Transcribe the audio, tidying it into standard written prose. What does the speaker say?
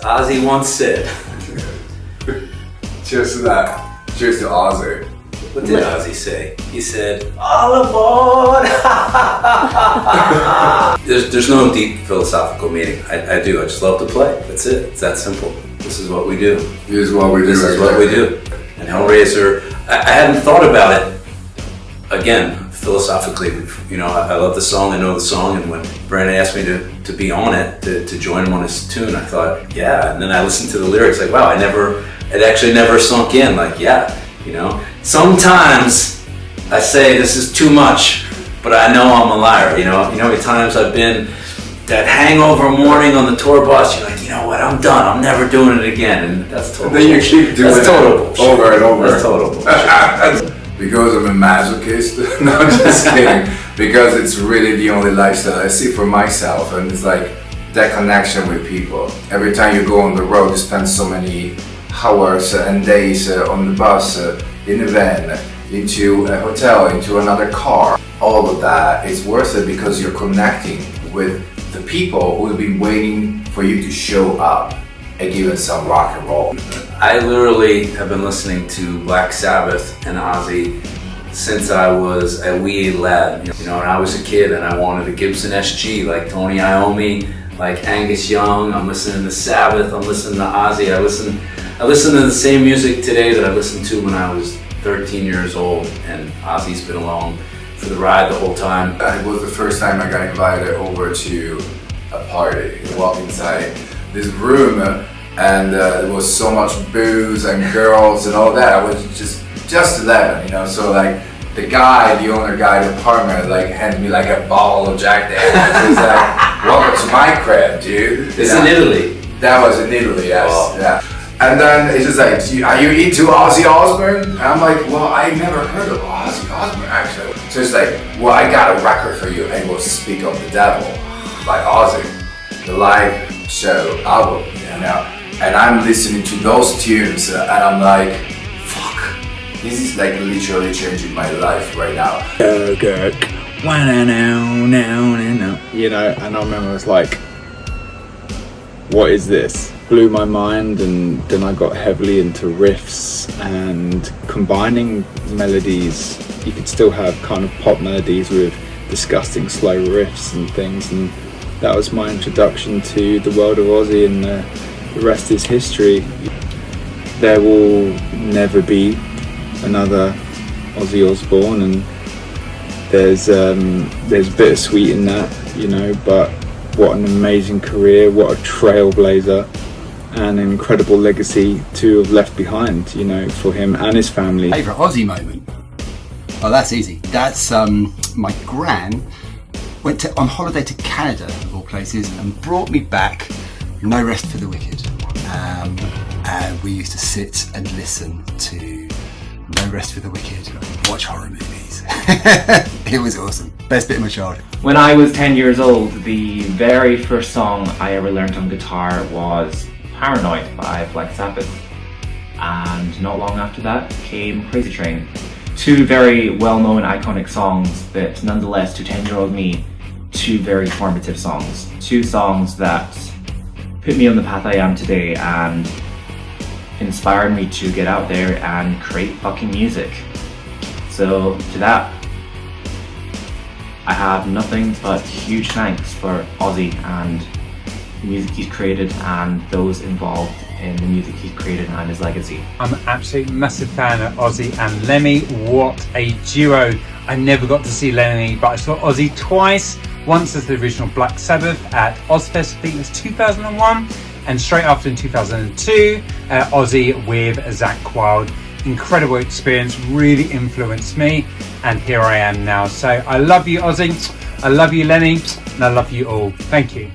Ozzy once said. Cheers to that. Cheers to Ozzy. What did Ozzy say? He said, "All aboard!" there's no deep philosophical meaning. I do. I just love to play. That's it. It's that simple. This is what we do. This is what we do. This is what we do. And Hellraiser, I hadn't thought about it. Again, philosophically, you know, I love the song. I know the song, and when Brandon asked me to be on it, to join him on his tune, I thought, yeah. And then I listened to the lyrics, like, wow, it actually never sunk in. Like, yeah, you know. Sometimes I say this is too much, but I know I'm a liar. You know how many times I've been that hangover morning on the tour bus. You're like, you know what? I'm done. I'm never doing it again. And that's total. Then you keep doing it over and over. That's total bullshit. Because I'm a masochist. No, I'm just kidding. Because it's really the only lifestyle I see for myself, and it's like that connection with people. Every time you go on the road, you spend so many hours and days on the bus, in a van, into a hotel, into another car. All of that is worth it because you're connecting with the people who have been waiting for you to show up and give it some rock and roll. I literally have been listening to Black Sabbath and Ozzy since I was a wee lad. You know, when I was a kid and I wanted a Gibson SG like Tony Iommi, like Angus Young. I'm listening to Sabbath. I'm listening to Ozzy. I listen to the same music today that I listened to when I was 13 years old, and Ozzy's been along for the ride the whole time. It was the first time I got invited over to a party. I walked inside this room and there was so much booze and girls and all that. I was just 11, you know, so like the owner guy of the apartment, like handed me like a bottle of Jack Daniels. He was like, welcome to my crib, dude. It's in Italy. That was in Italy, yes. Wow. Yeah. And then it's just like, are you into Ozzy Osbourne? And I'm like, well, I never heard of Ozzy Osbourne actually. So it's like, well, I got a record for you, and it was Speak of the Devil by Ozzy, the live show album, you know. And I'm listening to those tunes, and I'm like, fuck, this is like literally changing my life right now. You know, and I remember I was like, what is this? Blew my mind, and then I got heavily into riffs and combining melodies. You could still have kind of pop melodies with disgusting slow riffs and things, and that was my introduction to the world of Ozzy, and the rest is history. There will never be another Ozzy Osbourne, and there's bittersweet in that, you know, but what an amazing career, what a trailblazer, and an incredible legacy to have left behind, you know, for him and his family. Favourite Ozzy moment? Oh, that's easy. That's my gran went on holiday to Canada, of all places, and brought me back No Rest for the Wicked. And we used to sit and listen to No Rest for the Wicked, watch horror movies. It was awesome. Best bit of my childhood. When I was 10 years old, the very first song I ever learned on guitar was Paranoid by Black Sabbath. And not long after that came Crazy Train. Two very well-known iconic songs, but nonetheless to 10-year-old me, two very formative songs. Two songs that put me on the path I am today and inspired me to get out there and create fucking music. So to that, I have nothing but huge thanks for Ozzy and the music he's created and those involved in the music he's created and his legacy. I'm an absolute massive fan of Ozzy and Lemmy. What a duo. I never got to see Lemmy, but I saw Ozzy twice. Once as the original Black Sabbath at Ozfest, I think it was 2001, and straight after in 2002, Ozzy with Zakk Wylde. Incredible experience, really influenced me, and here I am now. So I love you, Ozzy, I love you, Lemmy, and I love you all. Thank you.